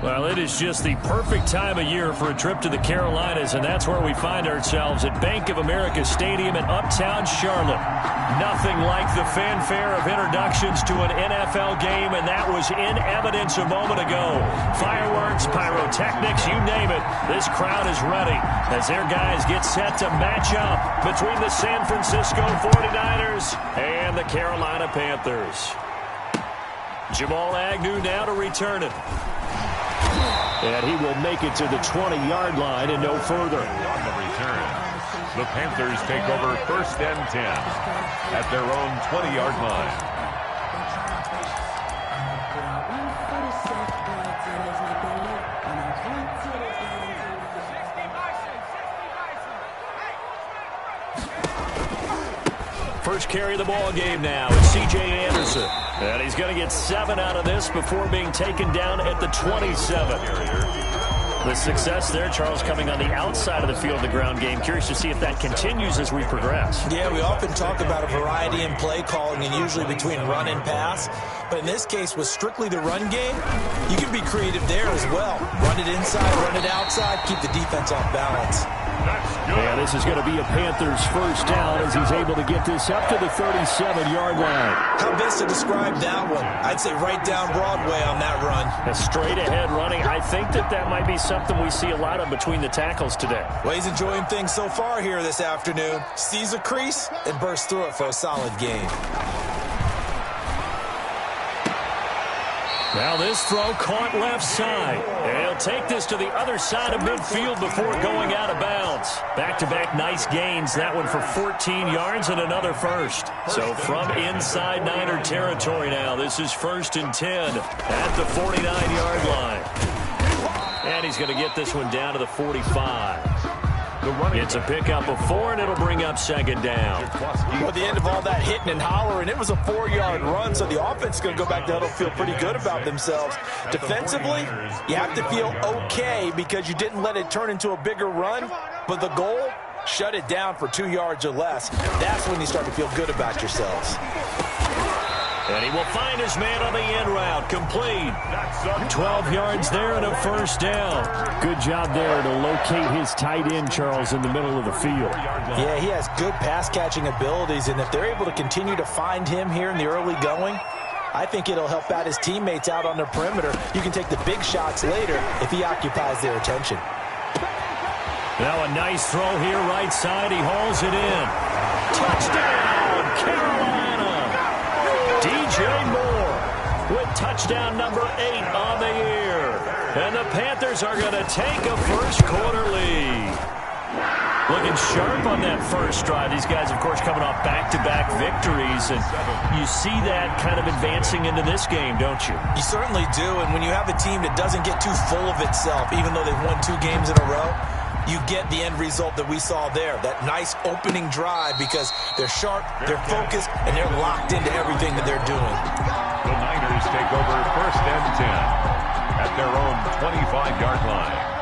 Well, it is just the perfect time of year for a trip to the Carolinas, and that's where we find ourselves at Bank of America Stadium in Uptown Charlotte. Nothing like the fanfare of introductions to an NFL game, and that was in evidence a moment ago. Fireworks, pyrotechnics, you name it. This crowd is ready as their guys get set to match up between the San Francisco 49ers and the Carolina Panthers. Jamal Agnew now to return it. And he will make it to the 20-yard line and no further. On the return, the Panthers take over 1st and 10 at their own 20-yard line. First carry of the ball game now. It's C.J. Anderson. And he's going to get 7 out of this before being taken down at the 27. The success there, Charles, coming on the outside of the field, the ground game. Curious to see if that continues as we progress. Yeah, we often talk about a variety in play calling and usually between run and pass. But in this case, with strictly the run game, you can be creative there as well. Run it inside, run it outside, keep the defense off balance. Yeah, this is going to be a Panthers first down as he's able to get this up to the 37-yard line. How best to describe that one? I'd say right down Broadway on that run. A straight-ahead running. I think that might be something we see a lot of between the tackles today. Well, he's enjoying things so far here this afternoon. Sees a crease and bursts through it for a solid gain. Now this throw caught left side. And he'll take this to the other side of midfield before going out of bounds. Back-to-back nice gains. That one for 14 yards and another first. So from inside Niner territory now, this is 1st and 10 at the 49-yard line. And he's going to get this one down to the 45. It's a pickup of 4, and it'll bring up 2nd down. Well, at the end of all that hitting and hollering, it was a 4-yard run, so the offense is going to go back to huddle, feel pretty good about themselves. Defensively, you have to feel okay because you didn't let it turn into a bigger run, but the goal, shut it down for 2 yards or less. That's when you start to feel good about yourselves. And he will find his man on the end route. Complete. 12 yards there and a first down. Good job there to locate his tight end, Charles, in the middle of the field. Yeah, he has good pass-catching abilities, and if they're able to continue to find him here in the early going, I think it'll help out his teammates out on the perimeter. You can take the big shots later if he occupies their attention. Now a nice throw here right side. He hauls it in. Touchdown, Carolina. DJ Moore with touchdown number 8 on the year. And the Panthers are going to take a first-quarter lead. Looking sharp on that first drive. These guys, of course, coming off back-to-back victories. And you see that kind of advancing into this game, don't you? You certainly do. And when you have a team that doesn't get too full of itself, even though they've won 2 games in a row, you get the end result that we saw there, that nice opening drive because they're sharp, they're focused, and they're locked into everything that they're doing. The Niners take over 1st and 10 at their own 25-yard line.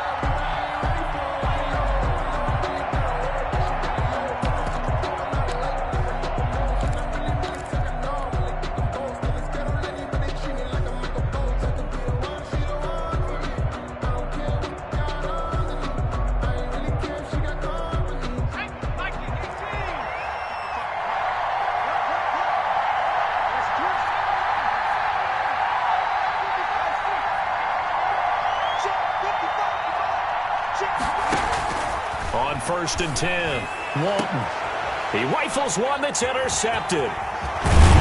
On 1st and 10, Walton. He rifles one that's intercepted.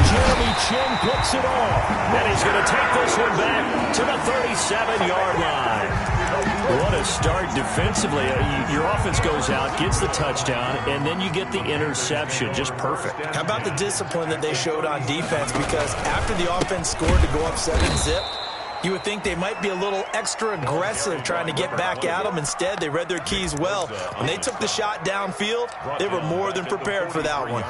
Jeremy Chin picks it off. And he's going to take this one back to the 37-yard line. What a start defensively. Your offense goes out, gets the touchdown, and then you get the interception. Just perfect. How about the discipline that they showed on defense? Because after the offense scored to go up 7-zip, you would think they might be a little extra aggressive trying to get back at them. Instead, they read their keys well. When they took the shot downfield, they were more than prepared for that one.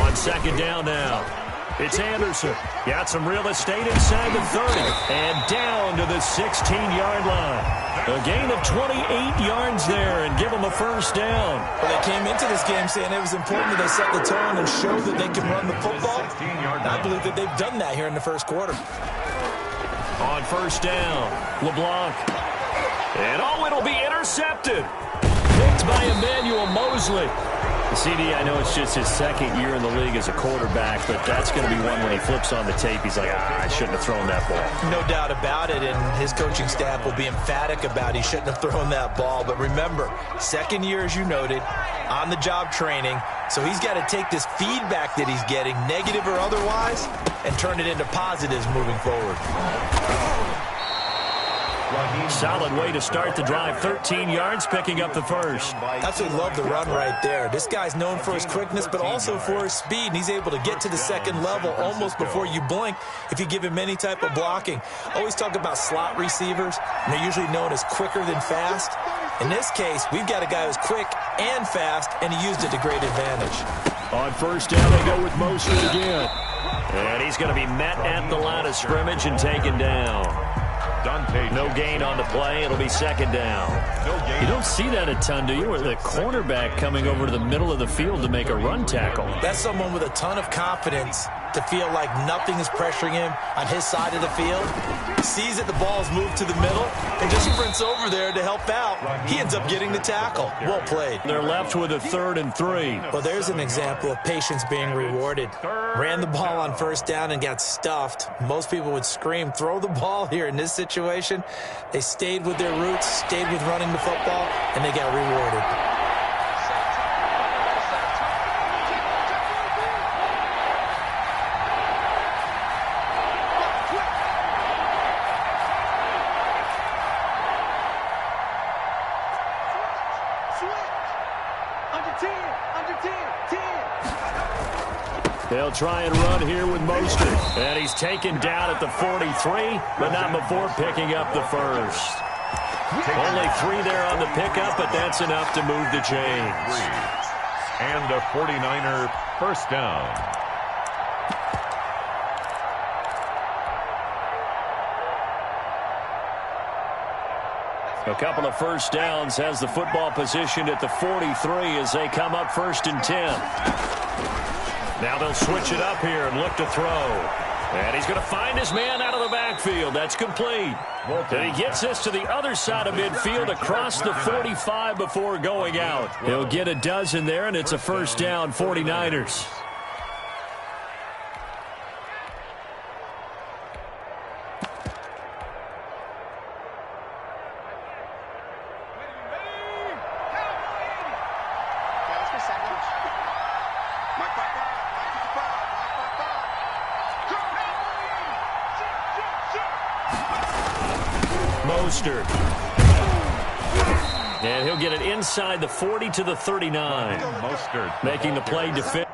On 2nd down now, It's Anderson. Got some real estate inside the 30 and down to the 16-yard line. A gain of 28 yards there and give them a first down. Well, they came into this game saying it was important that they set the tone and show that they can run the football. And I believe that they've done that here in the first quarter. On first down, LeBlanc. And it'll be intercepted. Picked by Emmanuel Mosley. CD, I know it's just his second year in the league as a quarterback, but that's going to be one when he flips on the tape, he's like, I shouldn't have thrown that ball. No doubt about it, and his coaching staff will be emphatic about he shouldn't have thrown that ball. But remember, second year, as you noted, on-the-job training, so he's got to take this feedback that he's getting, negative or otherwise, and turn it into positives moving forward. Solid way to start the drive. 13 yards, picking up the first. Absolutely love the run right there. This guy's known for his quickness, but also for his speed. And he's able to get to the second level almost before you blink if you give him any type of blocking. Always talk about slot receivers, and they're usually known as quicker than fast. In this case, we've got a guy who's quick and fast, and he used it to great advantage. On first down, they go with Mostert again. And he's going to be met at the line of scrimmage and taken down. No gain on the play. It'll be second down. You don't see that a ton, do you? Or the cornerback coming over to the middle of the field to make a run tackle. That's someone with a ton of confidence to feel like nothing is pressuring him on his side of the field. Sees that the ball's moved to the middle and just sprints over there to help out. He ends up getting the tackle. Well played. They're left with a 3rd and 3. Well, there's an example of patience being rewarded. Ran the ball on first down and got stuffed. Most people would scream, throw the ball here. In this situation, they stayed with their roots, stayed with running the football, and they got rewarded. They'll try and run here with Mostert. And he's taken down at the 43, but not before picking up the first. Only 3 there on the pickup, but that's enough to move the chains. And a 49er first down. A couple of first downs has the football positioned at the 43 as they come up 1st and 10. Now they'll switch it up here and look to throw. And he's going to find his man out of the backfield. That's complete. And he gets this to the other side of midfield across the 45 before going out. He'll get a dozen there, and it's a first down, 49ers. Mostert. And he'll get it inside the 40 to the 39. Mostert making the play defense.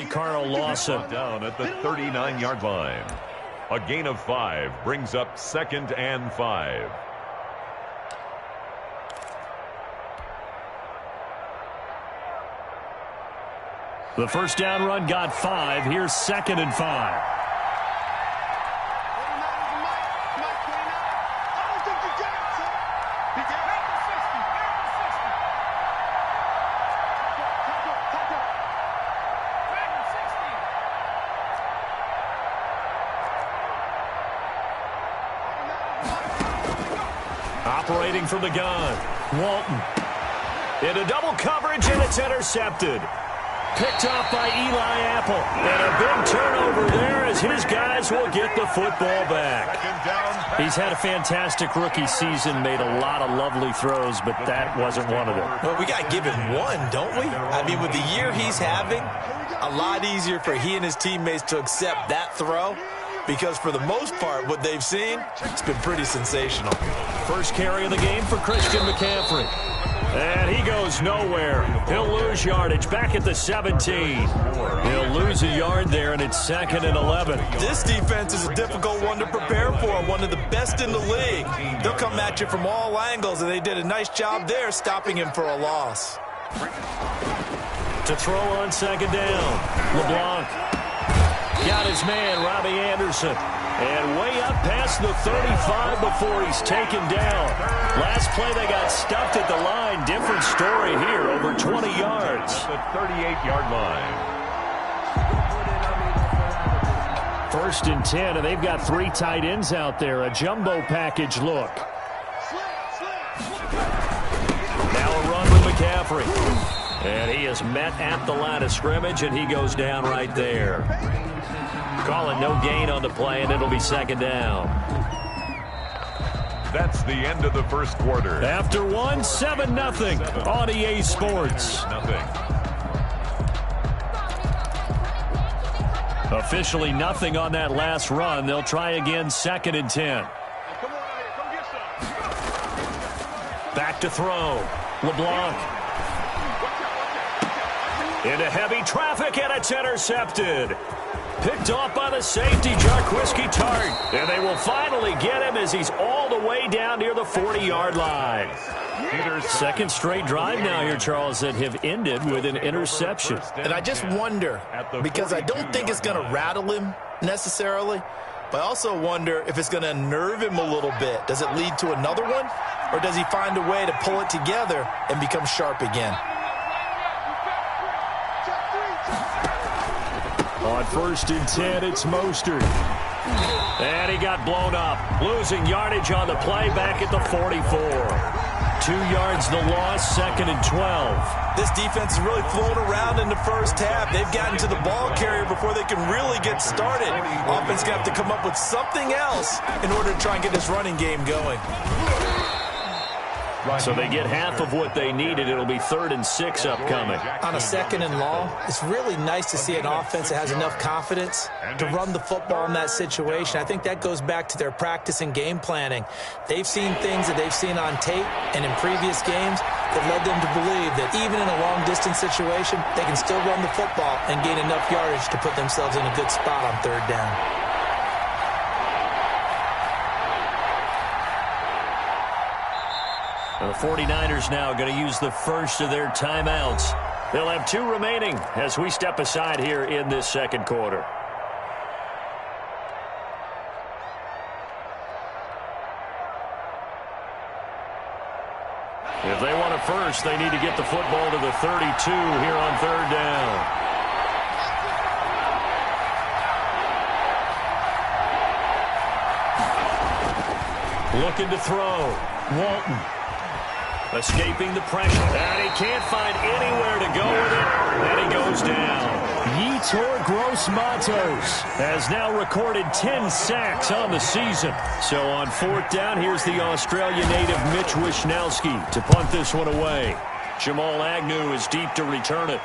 Carl Lawson down at the 39-yard line. A gain of 5 brings up 2nd and 5. The first down run got 5. Here's 2nd and 5. Operating from the gun, Walton. Into double coverage, and it's intercepted. Picked off by Eli Apple. And a big turnover there as his guys will get the football back. He's had a fantastic rookie season, made a lot of lovely throws, but that wasn't one of them. Well, we got to give him one, don't we? I mean, with the year he's having, a lot easier for he and his teammates to accept that throw, because for the most part, what they've seen, it's been pretty sensational. First carry of the game for Christian McCaffrey. And he goes nowhere. He'll lose yardage back at the 17. He'll lose a yard there, and it's 2nd and 11. This defense is a difficult one to prepare for, one of the best in the league. They'll come at you from all angles, and they did a nice job there stopping him for a loss. To throw on 2nd down, LeBlanc. Got his man, Robbie Anderson. And way up past the 35 before he's taken down. Last play, they got stuffed at the line. Different story here, over 20 yards. The 38-yard line. 1st and 10, and they've got 3 tight ends out there. A jumbo package look. Now a run with McCaffrey. And he is met at the line of scrimmage, and he goes down right there. Calling no gain on the play, and it'll be 2nd down. That's the end of the first quarter. After 1, 7-0 on EA Sports. Officially nothing on that last run. They'll try again, 2nd and 10. Back to throw. LeBlanc. Into heavy traffic, and it's intercepted. Picked off by the safety, Jarquiski Tart. And they will finally get him as he's all the way down near the 40-yard line. Second straight drive now here, Charles, that have ended with an interception. And I just wonder, because I don't think it's going to rattle him necessarily, but I also wonder if it's going to unnerve him a little bit. Does it lead to another one, or does he find a way to pull it together and become sharp again? On 1st and 10, it's Mostert. And he got blown up. Losing yardage on the play back at the 44. 2 yards the loss, 2nd and 12. This defense is really flown around in the first half. They've gotten to the ball carrier before they can really get started. Offense going to have to come up with something else in order to try and get this running game going. So they get half of what they needed. It'll be 3rd and 6 upcoming. On a 2nd and long, it's really nice to see an offense that has enough confidence to run the football in that situation. I think that goes back to their practice and game planning. They've seen things that they've seen on tape and in previous games that led them to believe that even in a long-distance situation, they can still run the football and gain enough yardage to put themselves in a good spot on 3rd down. The 49ers now going to use the first of their timeouts. They'll have 2 remaining as we step aside here in this second quarter. If they want it first, they need to get the football to the 32 here on 3rd down. Looking to throw. Walton. Escaping the pressure. And he can't find anywhere to go with it. And he goes down. Yetur Gross-Matos has now recorded 10 sacks on the season. So on 4th down, here's the Australia native Mitch Wishnowsky to punt this one away. Jamal Agnew is deep to return it.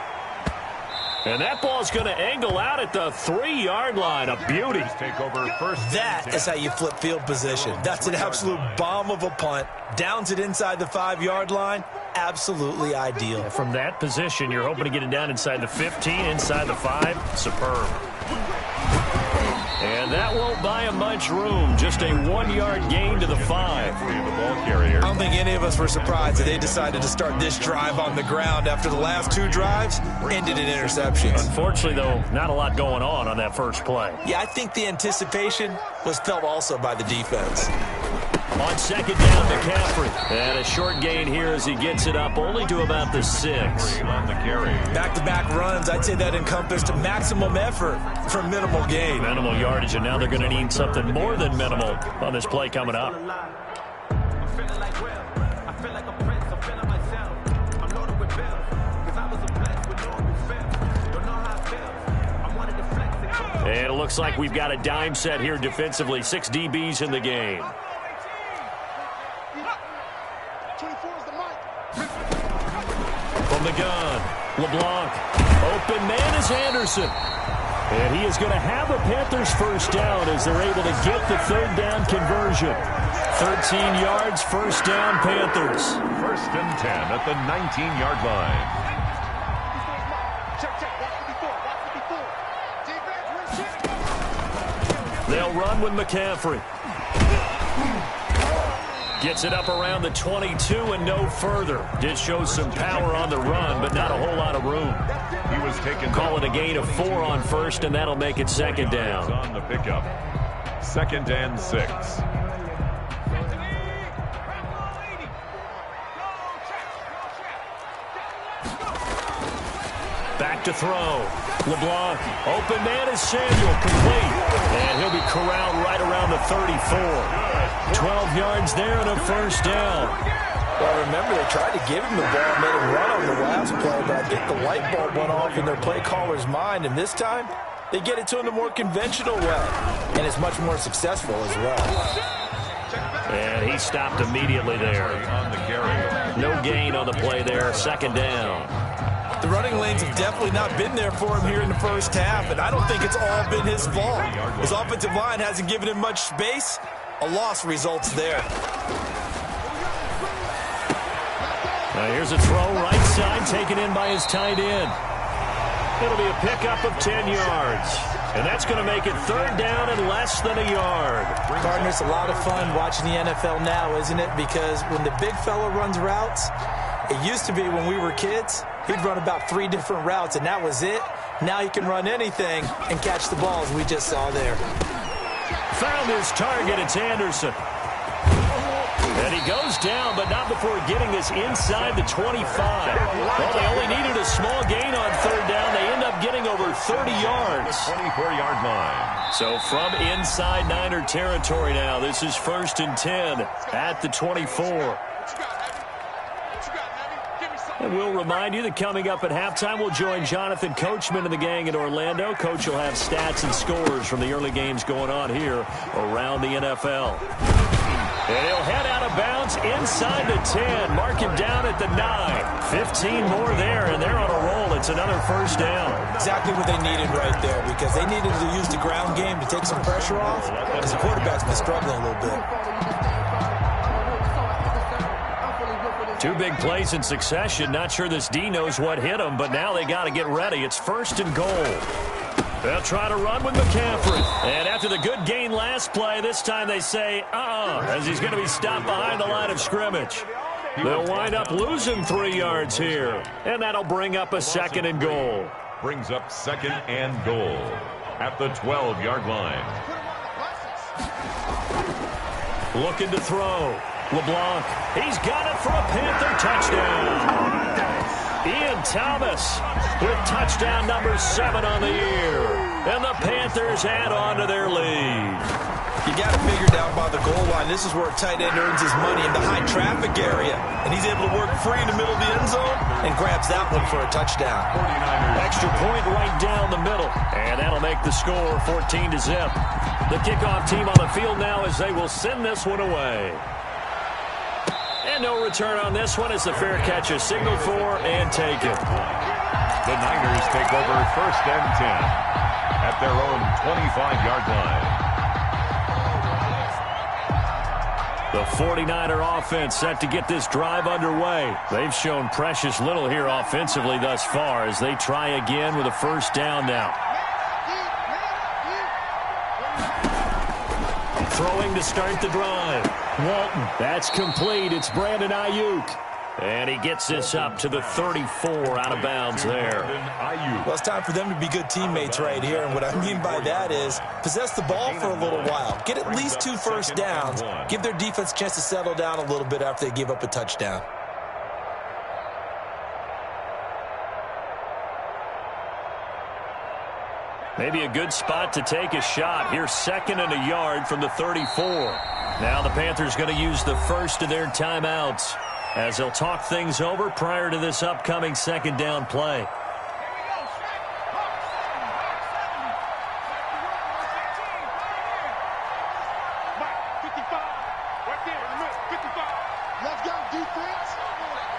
And that ball's going to angle out at the 3-yard line. A beauty. That is how you flip field position. That's an absolute bomb of a punt. Downs it inside the 5-yard line. absolutely ideal. From that position, you're hoping to get it down inside the 15, inside the 5. Superb. And that won't buy him much room. Just a 1-yard gain to the 5. The ball carrier. I don't think any of us were surprised that they decided to start this drive on the ground after the last 2 drives ended in interceptions. Unfortunately, though, not a lot going on that first play. Yeah, I think the anticipation was felt also by the defense. On second down, McCaffrey. And a short gain here as he gets it up only to about the 6. On the carry. Back-to-back runs, I'd say that encompassed maximum effort for minimal gain. Minimal yardage, and now they're going to need something more than minimal on this play coming up. And it looks like we've got a dime set here defensively. 6 DBs in the game. From the gun, LeBlanc. Open man is Anderson. And he is going to have a Panthers first down as they're able to get the 3rd down conversion. 13 yards, first down, Panthers. 1st and 10 at the 19-yard line. They'll run with McCaffrey. Gets it up around the 22 and no further. Did show some power on the run, but not a whole lot of room. He was taken. Call it a gain of 4 on first, and that'll make it second down. On the pickup. 2nd and 6. Back to throw. LeBlanc. Open man is Samuel. Complete. And he'll be corralled right around the 34. 12 yards there and a first down. Well, remember, they tried to give him the ball and made him run on the last play, but I think the light bulb went off in their play caller's mind, and this time they get it to him the more conventional way, and it's much more successful as well. And he stopped immediately there. On the carry. No gain on the play there. Second down. The running lanes have definitely not been there for him here in the first half, and I don't think it's all been his fault. His offensive line hasn't given him much space. A loss results there. Now here's a throw right side taken in by his tight end. It'll be a pickup of 10 yards. And that's going to make it 3rd down and less than a yard. Gardner, it's a lot of fun watching the NFL now, isn't it? Because when the big fella runs routes, it used to be when we were kids, he'd run about 3 different routes, and that was it. Now he can run anything and catch the ball, as we just saw there. Found his target. It's Anderson. And he goes down, but not before getting this inside the 25. Well, they only needed a small gain on 3rd down. They end up getting over 30 yards. 24-yard line. So from inside Niner territory now, this is 1st and 10 at the 24. And we'll remind you that coming up at halftime, we'll join Jonathan Coachman and the gang in Orlando. Coach will have stats and scores from the early games going on here around the NFL. And he'll head out of bounds inside the 10. Mark him down at the 9. 15 more there, and they're on a roll. It's another first down. Exactly what they needed right there, because they needed to use the ground game to take some pressure off, because the quarterback's been struggling a little bit. 2 big plays in succession. Not sure this D knows what hit him, but now they got to get ready. It's 1st and goal. They'll try to run with McCaffrey. And after the good gain last play, this time they say, as he's going to be stopped behind the line of scrimmage. They'll wind up losing 3 yards here. And that'll bring up a 2nd and goal. Brings up 2nd and goal at the 12-yard line. Looking to throw. LeBlanc. He's got it for a Panther touchdown. Ian Thomas with touchdown number 7 on the year. And the Panthers add on to their lead. You got to figure down by the goal line. This is where a tight end earns his money in the high traffic area. And he's able to work free in the middle of the end zone and grabs that one for a touchdown. Extra point right down the middle. And that'll make the score 14-0. The kickoff team on the field now as they will send this one away. And no return on this one as the fair catch is signaled for and taken. The Niners take over 1st and 10 at their own 25-yard line. The 49er offense set to get this drive underway. They've shown precious little here offensively thus far as they try again with a first down now. Throwing to start the drive. Walton, that's complete. It's Brandon Ayuk. And he gets this up to the 34 out of bounds there. Well, it's time for them to be good teammates right here. And what I mean by that is possess the ball for a little while. Get at least 2 first downs. Give their defense a chance to settle down a little bit after they give up a touchdown. Maybe a good spot to take a shot. Here's 2nd and a yard from the 34. Now the Panthers going to use the first of their timeouts as they'll talk things over prior to this upcoming 2nd down play. Let's go, defense.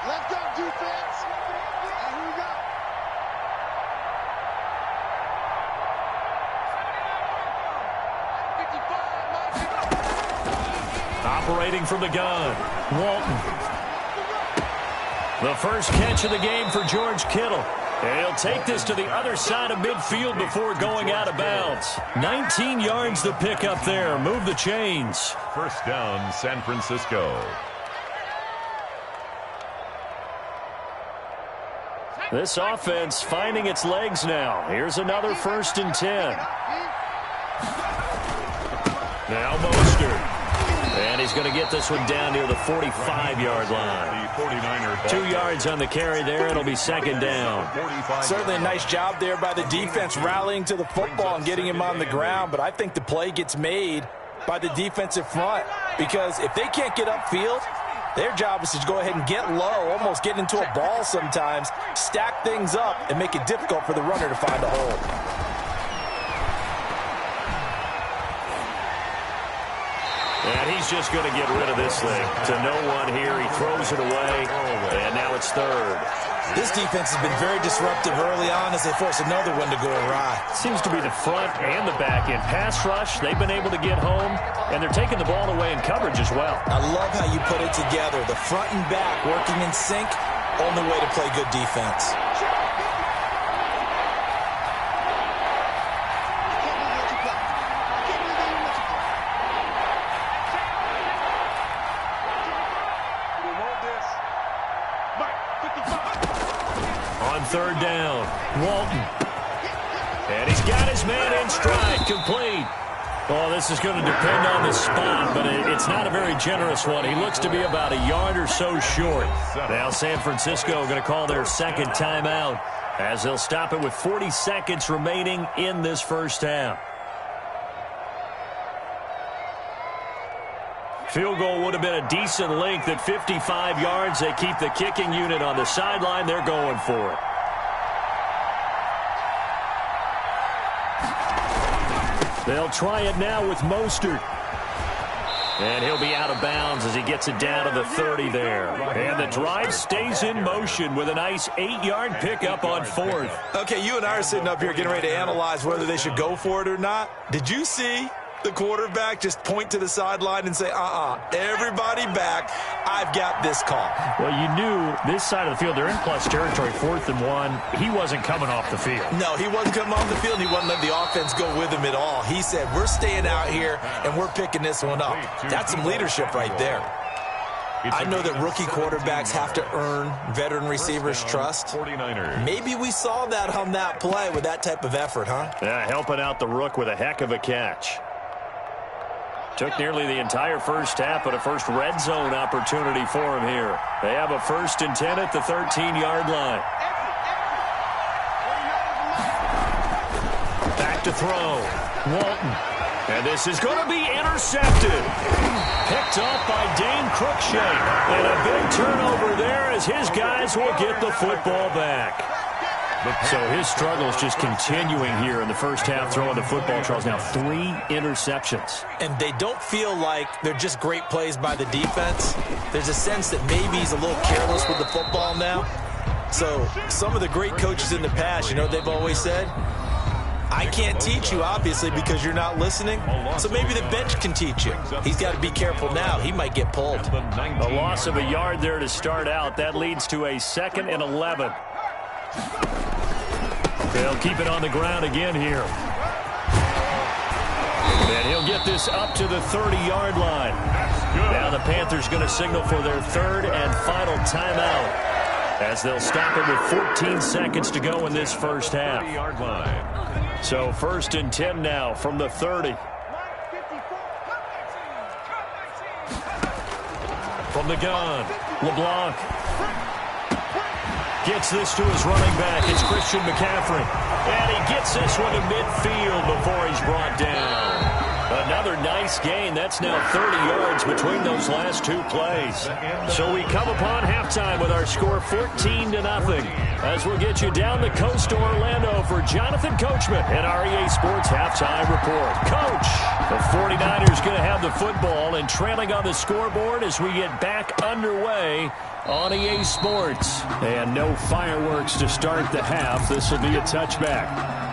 Let's go, defense. And here we go. Operating from the gun, Walton. The first catch of the game for George Kittle. And he'll take this to the other side of midfield before going out of bounds. 19 yards to pick up there. Move the chains. First down, San Francisco. This offense finding its legs now. Here's another 1st and 10. Now Mostert. And he's going to get this one down near the 45-yard line. 2 yards on the carry there. It'll be 2nd down. Certainly a nice job there by the defense rallying to the football and getting him on the ground. But I think the play gets made by the defensive front because if they can't get upfield, their job is to go ahead and get low, almost get into a ball sometimes, stack things up, and make it difficult for the runner to find a hole. And he's just going to get rid of this thing to no one here. He throws it away, and now it's 3rd. This defense has been very disruptive early on as they force another one to go awry. Seems to be the front and the back end. Pass rush, they've been able to get home, and they're taking the ball away in coverage as well. I love how you put it together. The front and back working in sync, only way to play good defense. On 3rd down, Walton. And he's got his man in stride, complete. Oh, this is going to depend on the spot, but it's not a very generous one. He looks to be about a yard or so short. Now San Francisco going to call their 2nd timeout as they'll stop it with 40 seconds remaining in this first half. Field goal would have been a decent length at 55 yards. They keep the kicking unit on the sideline. They're going for it. They'll try it now with Mostert. And he'll be out of bounds as he gets it down to the 30 there. And the drive stays in motion with a nice 8-yard pickup on 4th. Okay, you and I are sitting up here getting ready to analyze whether they should go for it or not. Did you see the quarterback just point to the sideline and say, everybody back, I've got this call? Well, you knew this side of the field, they're in plus territory, 4th and 1. He wasn't coming off the field. No, he wasn't coming off the field. He wasn't letting the offense go with him at all. He said, we're staying out here, and we're picking this one up. That's some leadership right there. I know that rookie quarterbacks have to earn veteran receivers' trust. 49ers. Maybe we saw that on that play with that type of effort, huh? Yeah, helping out the rook with a heck of a catch. Took nearly the entire first half, but a first red zone opportunity for him here. They have a 1st and 10 at the 13-yard line. Back to throw. Walton. And this is going to be intercepted. Picked off by Dane Cruikshank. And a big turnover there as his guys will get the football back. So his struggles just continuing here in the first half, throwing the football. Charles, now 3 interceptions. And they don't feel like they're just great plays by the defense. There's a sense that maybe he's a little careless with the football now. So some of the great coaches in the past, you know what they've always said? I can't teach you, obviously, because you're not listening. So maybe the bench can teach you. He's got to be careful now. He might get pulled. A loss of a yard there to start out. That leads to a 2nd and 11. They'll keep it on the ground again here. And he'll get this up to the 30-yard line. Now the Panthers going to signal for their 3rd and final timeout, as they'll stop it with 14 seconds to go in this first half. So 1st and 10 now from the 30. From the gun, LeBlanc gets this to his running back. It's Christian McCaffrey. And he gets this one to midfield before he's brought down. Another nice gain. That's now 30 yards between those last 2 plays. So we come upon halftime with our score 14-0. As we'll get you down the coast to Orlando for Jonathan Coachman and our EA Sports Halftime Report. Coach, the 49ers going to have the football and trailing on the scoreboard as we get back underway on EA Sports. And no fireworks to start the half. This will be a touchback.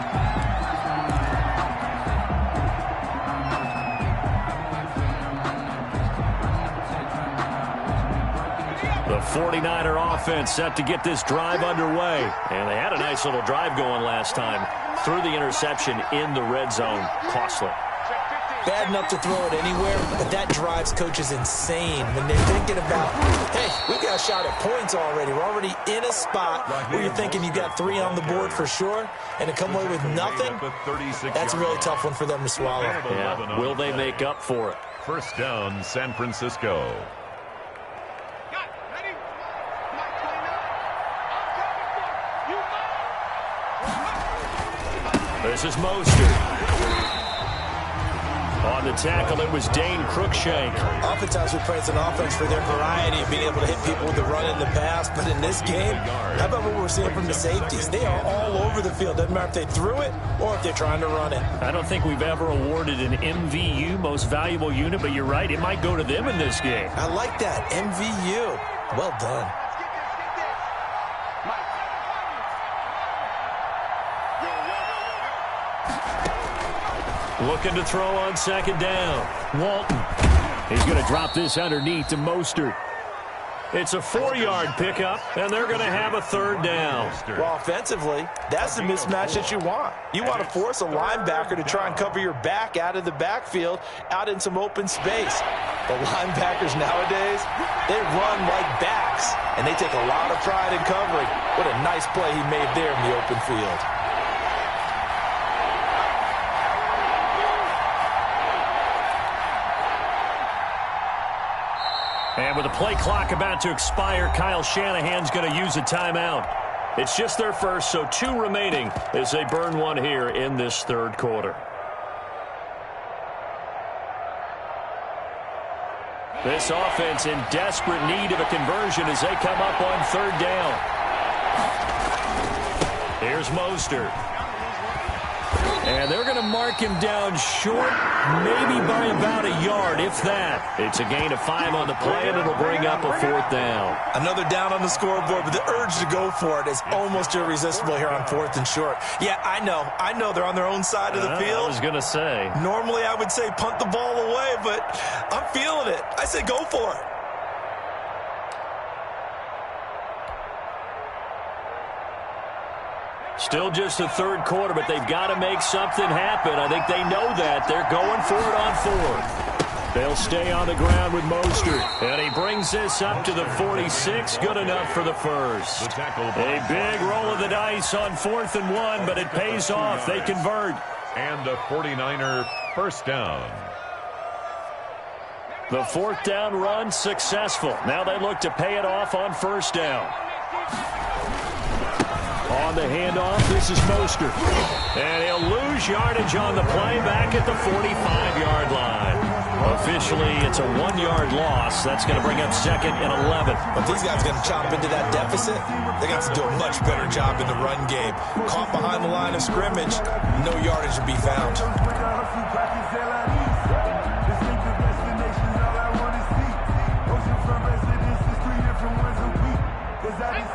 The 49er offense set to get this drive underway. And they had a nice little drive going last time. Threw the interception in the red zone. Costly. Bad enough to throw it anywhere, but that drives coaches insane when they're thinking about, hey, we've got a shot at points already. We're already in a spot where you're thinking you've got 3 on the board for sure, and to come away with nothing, that's a really tough one for them to swallow. Yeah. Will they make up for it? 1st down, San Francisco. This is Mostert. On the tackle, it was Dane Cruikshank. Oftentimes we praise an offense for their variety of being able to hit people with the run in the pass, but in this game, how about what we're seeing from the safeties? They are all over the field. Doesn't matter if they threw it or if they're trying to run it. I don't think we've ever awarded an MVU, most valuable unit, but you're right, it might go to them in this game. I like that, MVU. Well done. Looking to throw on 2nd down. Walton. He's going to drop this underneath to Mostert. It's a 4-yard pickup, and they're going to have a 3rd down. Well, offensively, that's the mismatch that you want. You want to force a linebacker to try and cover your back out of the backfield, out in some open space. The linebackers nowadays, they run like backs, and they take a lot of pride in covering. What a nice play he made there in the open field. And with the play clock about to expire, Kyle Shanahan's going to use a timeout. It's just their first, so 2 remaining as they burn one here in this 3rd quarter. This offense in desperate need of a conversion as they come up on 3rd down. Here's Mostert. And they're going to mark him down short, maybe by about a yard, if that. It's a gain of 5 on the play, and it'll bring up a 4th down. Another down on the scoreboard, but the urge to go for it is almost irresistible here on 4th and short. Yeah, I know they're on their own side of the field. I was going to say. Normally I would say punt the ball away, but I'm feeling it. I say go for it. Still just the 3rd quarter, but they've got to make something happen. I think they know that. They're going for it on 4th. They'll stay on the ground with Mostert. And he brings this up to the 46. Good enough for the first. A big roll of the dice on 4th and 1, but it pays off. They convert. And a 49er 1st down. The 4th down run successful. Now they look to pay it off on 1st down. On the handoff, this is Mostert. And he'll lose yardage on the play back at the 45-yard line. Officially, it's a 1-yard loss. That's going to bring up 2nd and 11. But these guys are going to chop into that deficit. They're going to have to do a much better job in the run game. Caught behind the line of scrimmage, no yardage to be found.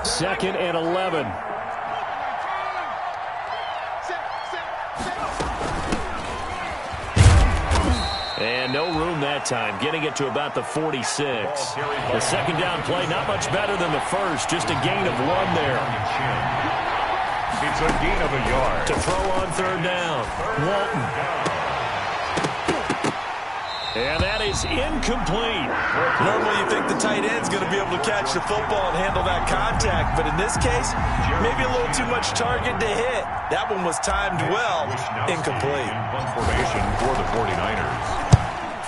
2nd and 11. And no room that time, getting it to about the 46. The second down play, not much better than the first, just a gain of 1 there. It's a gain of a yard. To throw on third down, Walton. And that is incomplete. Normally you think the tight end's going to be able to catch the football and handle that contact, but in this case, maybe a little too much target to hit. That one was timed well, incomplete. Formation for the 49ers.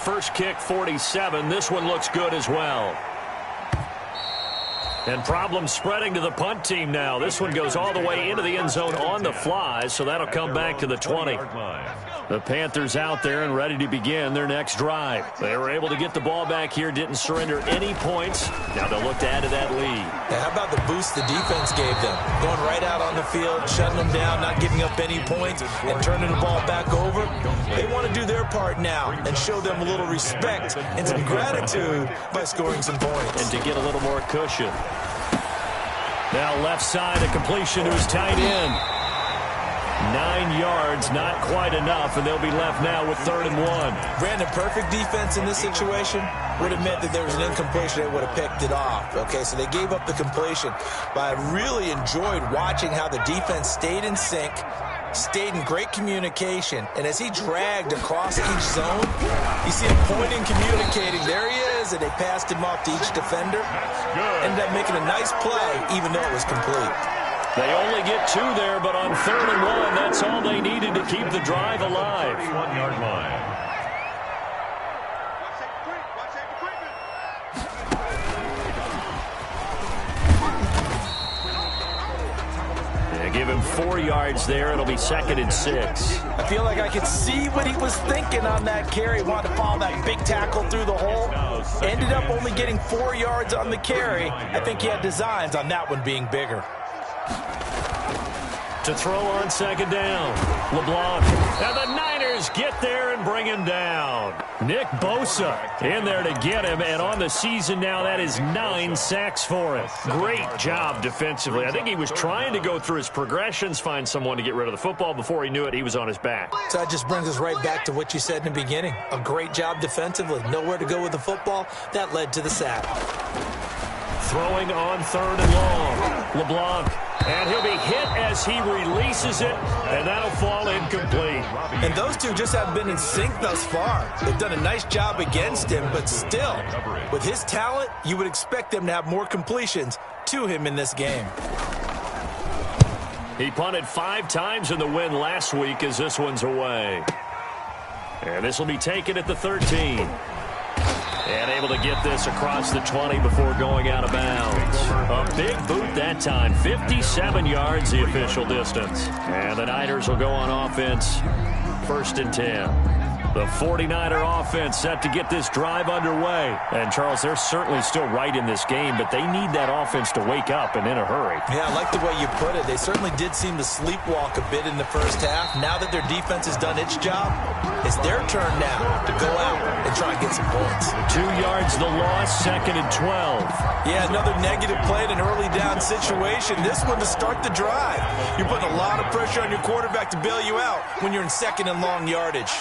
First kick, 47. This one looks good as well. And problems spreading to the punt team now. This one goes all the way into the end zone on the fly, so that'll come back to the 20. The Panthers out there and ready to begin their next drive. They were able to get the ball back here, didn't surrender any points. Now they'll look to add to that lead. Yeah, how about the boost the defense gave them? Going right out on the field, shutting them down, not giving up any points, and turning the ball back over. They want to do their part now and show them a little respect and some gratitude by scoring some points. And to get a little more cushion. Now left side, a completion to his tight end. 9 yards, not quite enough, and they'll be left now with 3rd and 1. Brandon, perfect defense in this situation would have meant that there was an incompletion. They would have picked it off. Okay, so they gave up the completion. But I really enjoyed watching how the defense stayed in sync, stayed in great communication, and as he dragged across each zone, you see him pointing, communicating. There he is, and they passed him off to each defender. Ended up making a nice play, even though it was complete. They only get 2 there, but on 3rd and 1, that's all they needed to keep the drive alive. 1-yard line. Give him 4 yards there. It'll be 2nd and 6. I feel like I could see what he was thinking on that carry. Wanted to follow that big tackle through the hole. Ended up only getting 4 yards on the carry. I think he had designs on that one being bigger. To throw on 2nd down, LeBlanc. And the Niners get there and bring him down. Nick Bosa in there to get him, and on the season now, that is 9 sacks for him. Great job defensively. I think he was trying to go through his progressions, find someone to get rid of the football. Before he knew it, he was on his back. So that just brings us right back to what you said in the beginning. A great job defensively. Nowhere to go with the football. That led to the sack. Throwing on 3rd and long. LeBlanc. And he'll be hit as he releases it, and that'll fall incomplete. And those two just haven't been in sync thus far. They've done a nice job against him, but still, with his talent, you would expect them to have more completions to him in this game. He punted 5 times in the win last week as this one's away. And this will be taken at the 13. And able to get this across the 20 before going out of bounds. A big boot that time. 57 yards the official distance. And the Niners will go on offense. 1st and 10. The 49er offense set to get this drive underway. And, Charles, they're certainly still right in this game, but they need that offense to wake up and in a hurry. Yeah, I like the way you put it. They certainly did seem to sleepwalk a bit in the first half. Now that their defense has done its job, it's their turn now to go out and try and get some points. 2 yards the loss, 2nd and 12. Yeah, another negative play in an early down situation. This one to start the drive. You're putting a lot of pressure on your quarterback to bail you out when you're in 2nd and long yardage.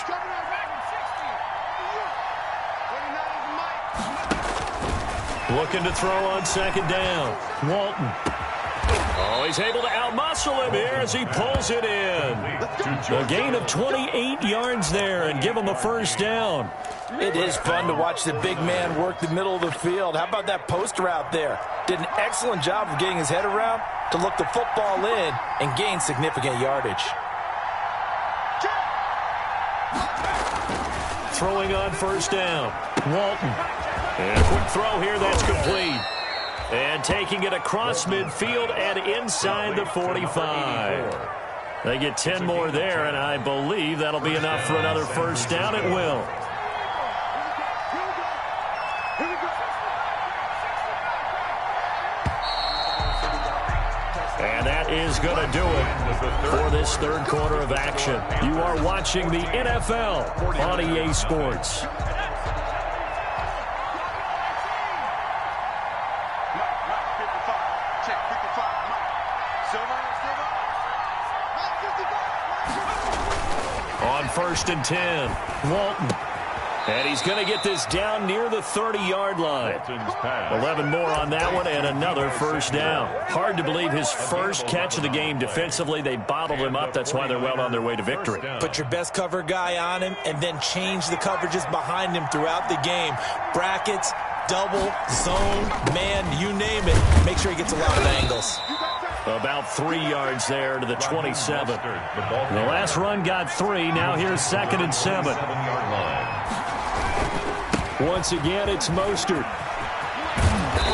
Looking to throw on 2nd down. Walton. Oh, he's able to outmuscle him here as he pulls it in. A gain of 28 yards there and give him a 1st down. It is fun to watch the big man work the middle of the field. How about that post route there? Did an excellent job of getting his head around to look the football in and gain significant yardage. Throwing on 1st down. Walton. And a quick throw here, that's complete. And taking it across midfield and inside the 45. They get 10 more there, and I believe that'll be enough for another 1st down. It will. And that is going to do it for this 3rd quarter of action. You are watching the NFL on EA Sports. On 1st and 10, Walton. And he's going to get this down near the 30-yard line. 11 more on that one and another first down. Hard to believe his first catch of the game defensively. They bottled him up. That's why they're well on their way to victory. Put your best cover guy on him and then change the coverages behind him throughout the game. Brackets, double, zone, man, you name it. Make sure he gets a lot of angles. About 3 yards there to the 27. The last run got 3. Now here's 2nd and 7. Once again, it's Mostert.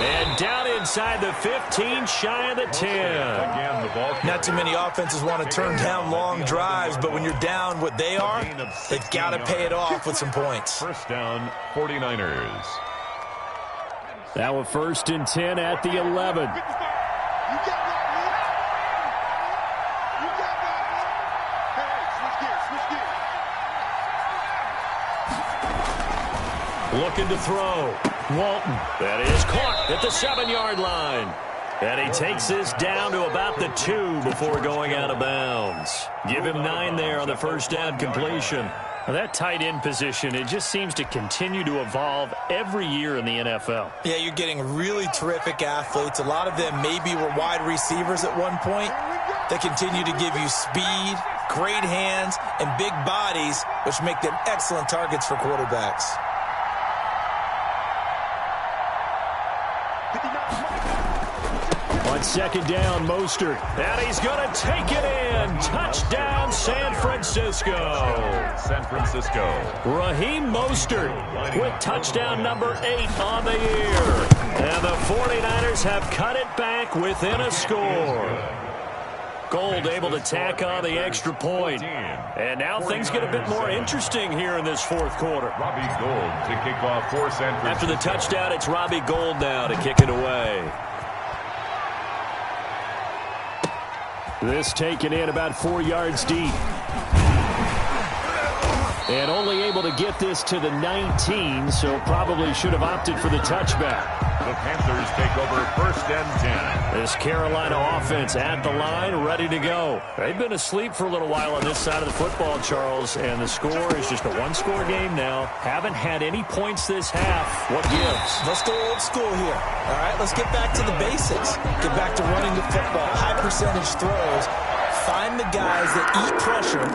And down inside the 15, shy of the 10. Not too many offenses want to turn down long drives, but when you're down what they are, they've got to pay it off with some points. First down, 49ers. Now a 1st and 10 at the 11. Looking to throw. Walton. That is caught at the 7-yard line. And he takes this down to about the 2 before going out of bounds. Give him 9 there on the first down completion. Now that tight end position, it just seems to continue to evolve every year in the NFL. Yeah, you're getting really terrific athletes. A lot of them maybe were wide receivers at one point. They continue to give you speed, great hands, and big bodies, which make them excellent targets for quarterbacks. On 2nd down, Mostert. And he's going to take it in. Touchdown, San Francisco. San Francisco. Raheem Mostert with touchdown number 8 on the year. And the 49ers have cut it back within a score. Gold able to tack on the extra point. And now things get a bit more interesting here in this 4th quarter. Robbie Gould to kick off for San Francisco. After the touchdown, it's Robbie Gould now to kick it away. This taken in about 4 yards deep. And only able to get this to the 19, so probably should have opted for the touchback. The Panthers take over 1st and 10. This Carolina offense at the line, ready to go. They've been asleep for a little while on this side of the football, Charles, and the score is just a one-score game now. Haven't had any points this half. What gives? Let's go old school here. All right, let's get back to the basics. Get back to running the football, high percentage throws. Find the guys that eat pressure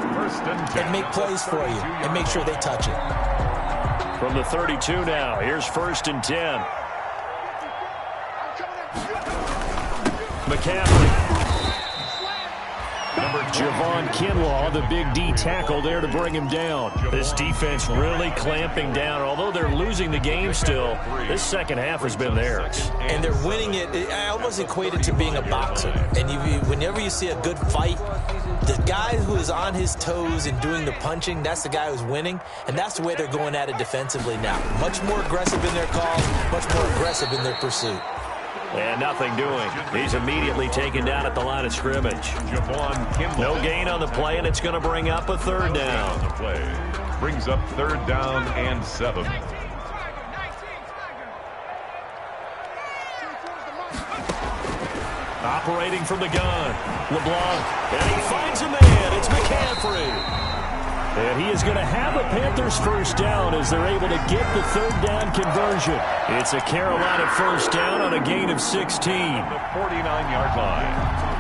and make plays for you and make sure they touch it. From the 32 now, here's 1st and 10. McCaffrey. Javon Kinlaw, the big D tackle there to bring him down. This defense really clamping down. Although they're losing the game still, this second half has been theirs. And they're winning it. I almost equate it to being a boxer. And whenever you see a good fight, the guy who is on his toes and doing the punching, that's the guy who's winning. And that's the way they're going at it defensively now. Much more aggressive in their calls, much more aggressive in their pursuit. And nothing doing. He's immediately taken down at the line of scrimmage. No gain on the play, and it's going to bring up a 3rd down. The play brings up 3rd down and 7. Operating from the gun, LeBlanc, and he finds a man. It's McCaffrey. And he is going to have a Panthers first down as they're able to get the 3rd down conversion. It's a Carolina first down on a gain of 16. The 49-yard line.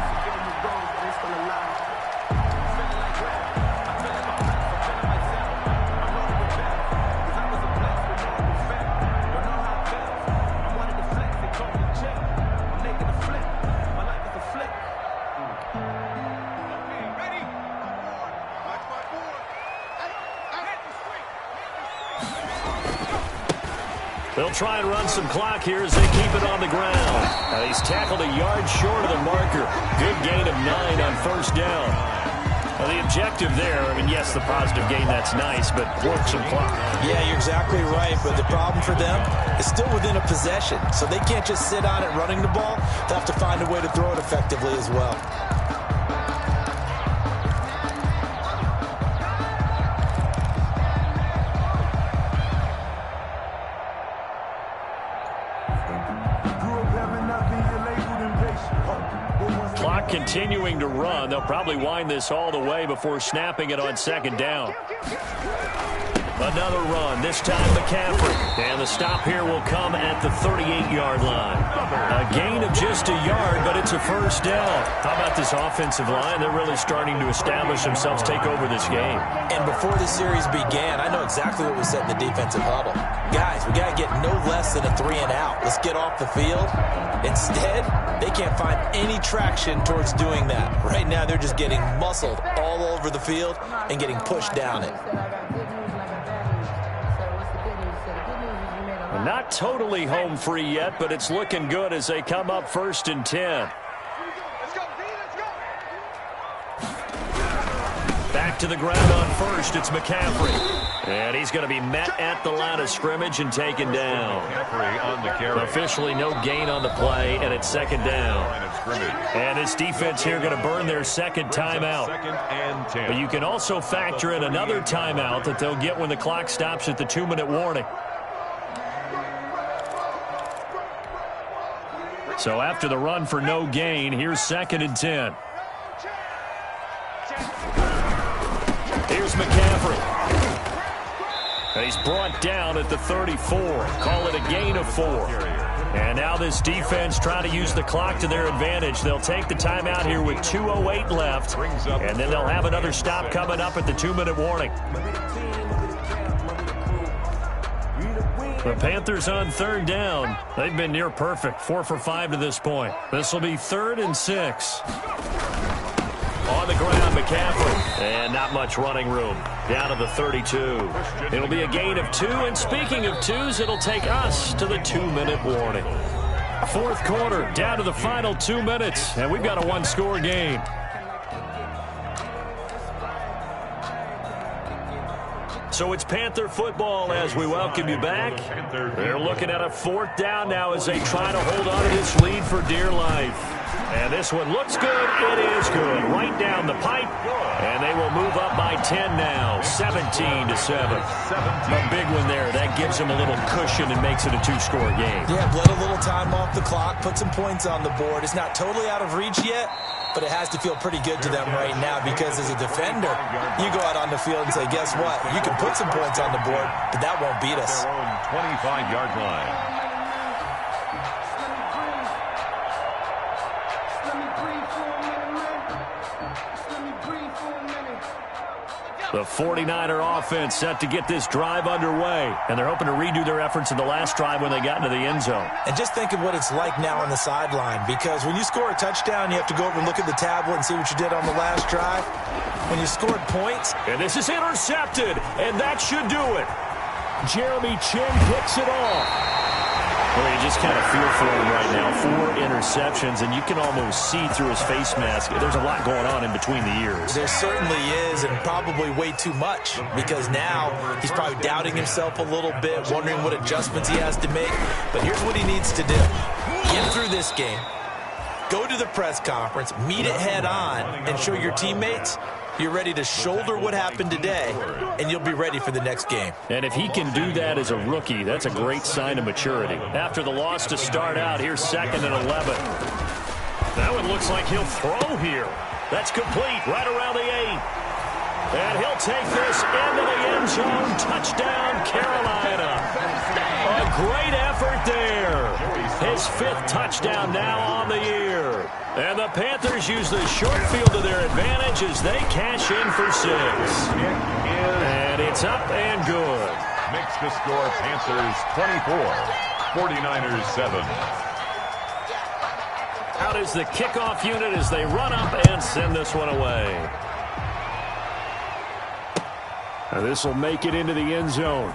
They'll try and run some clock here as they keep it on the ground. He's tackled a yard short of the marker. Good gain of 9 on 1st down. Well, the objective there, I mean, yes, the positive gain, that's nice, but work some clock. Yeah, you're exactly right, but the problem for them is still within a possession, so they can't just sit on it running the ball. They'll have to find a way to throw it effectively as well. Clock continuing to run. They'll probably wind this all the way before snapping it on 2nd down. Another run, this time McCaffrey. And the stop here will come at the 38-yard line. A gain of just a yard, but it's a first down. How about this offensive line? They're really starting to establish themselves, take over this game. And before the series began, I know exactly what was said in the defensive huddle. Guys, we got to get no less than a 3-and-out. Let's get off the field. Instead, they can't find any traction towards doing that. Right now, they're just getting muscled all over the field and getting pushed down it. Not totally home free yet, but it's looking good as they come up 1st and 10. Back to the ground on first. It's McCaffrey. And he's going to be met at the line of scrimmage and taken down. On the carry. Officially no gain on the play, and it's 2nd down. And this defense here going to burn their second timeout. 2nd and 10. But you can also factor in another timeout that they'll get when the clock stops at the 2-minute warning. So after the run for no gain, here's 2nd and 10. Here's McCaffrey. And he's brought down at the 34. Call it a gain of 4. And now this defense trying to use the clock to their advantage. They'll take the timeout here with 2:08 left. And then they'll have another stop coming up at the 2-minute warning. The Panthers on 3rd down. They've been near perfect. 4 for 5 to this point. This will be 3rd and 6. On the ground, McCaffrey. And not much running room. Down to the 32. It'll be a gain of 2. And speaking of 2s, it'll take us to the 2-minute warning. 4th quarter, down to the final 2 minutes. And we've got a 1-score game. So it's Panther football as we welcome you back. They're looking at a 4th down now as they try to hold on to this lead for dear life. And this one looks good. It is good. Right down the pipe. And they will move up by 10 now. 17-7. A big one there. That gives them a little cushion and makes it a 2-score game. Yeah, let a little time off the clock. Put some points on the board. It's not totally out of reach yet, but it has to feel pretty good to them right now because as a defender, you go out on the field and say, guess what? You can put some points on the board, but that won't beat us. Their own 25-yard line. The 49er offense set to get this drive underway, and they're hoping to redo their efforts in the last drive when they got into the end zone. And just think of what it's like now on the sideline, because when you score a touchdown, you have to go over and look at the tablet and see what you did on the last drive. When you scored points. And this is intercepted, and that should do it. Jeremy Chin picks it off. Well, you just kind of feel for him right now. 4 interceptions, and you can almost see through his face mask. There's a lot going on in between the ears. There certainly is, and probably way too much, because now he's probably doubting himself a little bit, wondering what adjustments he has to make. But here's what he needs to do. Get through this game. Go to the press conference, meet it head on, and show your teammates you're ready to shoulder what happened today, and you'll be ready for the next game. And if he can do that as a rookie, that's a great sign of maturity. After the loss to start out, here's 2nd and 11. That one looks like he'll throw here. That's complete right around the 8. And he'll take this into the end zone. Touchdown, Carolina. A great effort there. His 5th touchdown now on the year. And the Panthers use the short field to their advantage as they cash in for 6. And it's up and good. Makes the score Panthers 24, 49ers 7. Out is the kickoff unit as they run up and send this one away. And this will make it into the end zone.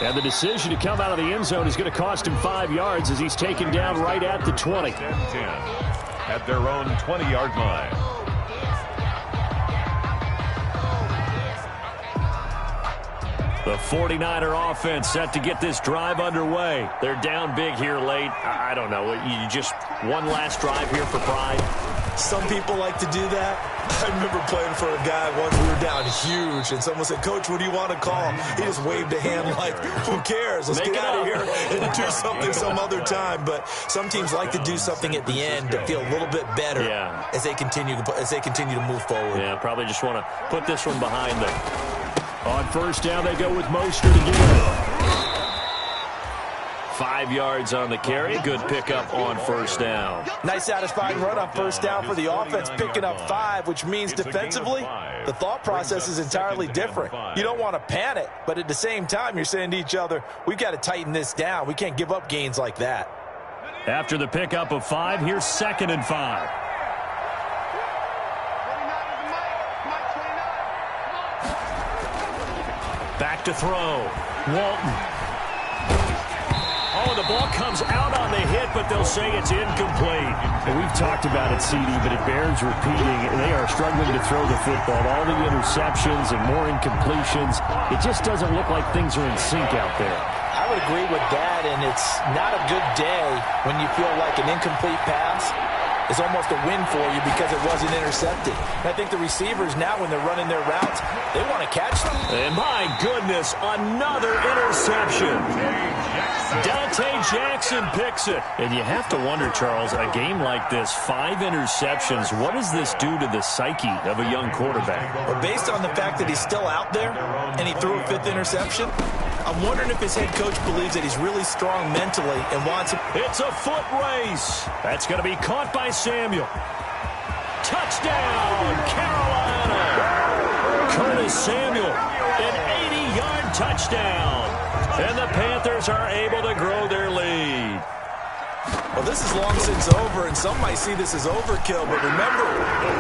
And the decision to come out of the end zone is going to cost him 5 yards as he's taken down right at the 20. 10 at their own 20-yard line. The 49er offense set to get this drive underway. They're down big here late. I don't know. You just one last drive here for pride. Some people like to do that. I remember playing for a guy once. We were down huge, and someone said, "Coach, what do you want to call?" He just waved a hand like, "Who cares? Let's get out of here and do something some other time." But some teams like to do something at the end to feel a little bit better as they continue to move forward. Yeah, probably just want to put this one behind them. On first down, they go with Mostert again. 5 yards on the carry. Good pickup on first down. Nice satisfying run on first down for the offense, picking up 5, which means defensively, the thought process is entirely different. You don't want to panic, but at the same time, you're saying to each other, we've got to tighten this down. We can't give up gains like that. After the pickup of 5, here's 2nd and 5. Back to throw. Walton. Oh, the ball comes out on the hit, but they'll say it's incomplete. And we've talked about it, CD, but it bears repeating. They are struggling to throw the football. All the interceptions and more incompletions. It just doesn't look like things are in sync out there. I would agree with that, and it's not a good day when you feel like an incomplete pass is almost a win for you because it wasn't intercepted. And I think the receivers now, when they're running their routes, they want to catch them. And my goodness, another interception. Dante Jackson picks it. And you have to wonder, Charles, a game like this, 5 interceptions, what does this do to the psyche of a young quarterback? Well, based on the fact that he's still out there and he threw a 5th interception, I'm wondering if his head coach believes that he's really strong mentally and wants him. It's a foot race. That's going to be caught by Samuel. Touchdown, Carolina. Curtis Samuel, an 80-yard touchdown. And the Panthers are able to grow their lead. Well, this is long since over, and some might see this as overkill. But remember,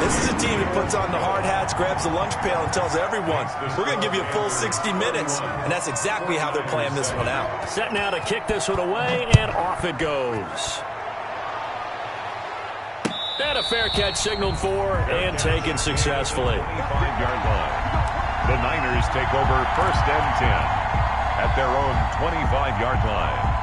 this is a team that puts on the hard hats, grabs the lunch pail, and tells everyone, we're going to give you a full 60 minutes. And that's exactly how they're playing this one out. Set now to kick this one away, and off it goes. And a fair catch signaled for and taken successfully. 25-yard line. The Niners take over 1st and 10 at their own 25-yard line.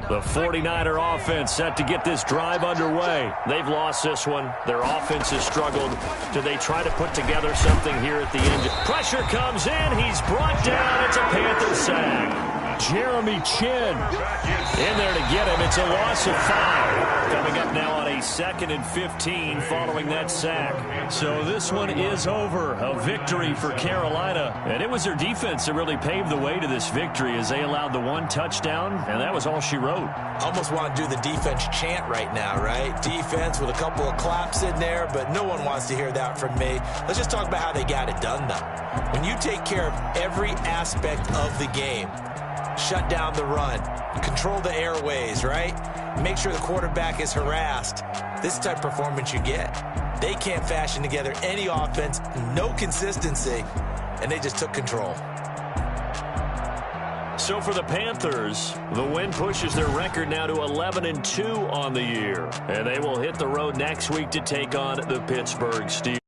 The 49er offense set to get this drive underway. They've lost this one. Their offense has struggled. Do they try to put together something here at the end? Pressure comes in. He's brought down. It's a Panther sack. Jeremy Chin in there to get him. It's a loss of 5. Coming up now on a 2nd and 15 following that sack. So this one is over. A victory for Carolina. And it was their defense that really paved the way to this victory as they allowed the 1 touchdown, and that was all she wrote. Almost want to do the defense chant right now, right? Defense with a couple of claps in there, but no one wants to hear that from me. Let's just talk about how they got it done, though. When you take care of every aspect of the game, shut down the run, control the airways, right? Make sure the quarterback is harassed. This type of performance you get. They can't fashion together any offense, no consistency, and they just took control. So for the Panthers, the win pushes their record now to 11-2 on the year. And they will hit the road next week to take on the Pittsburgh Steelers.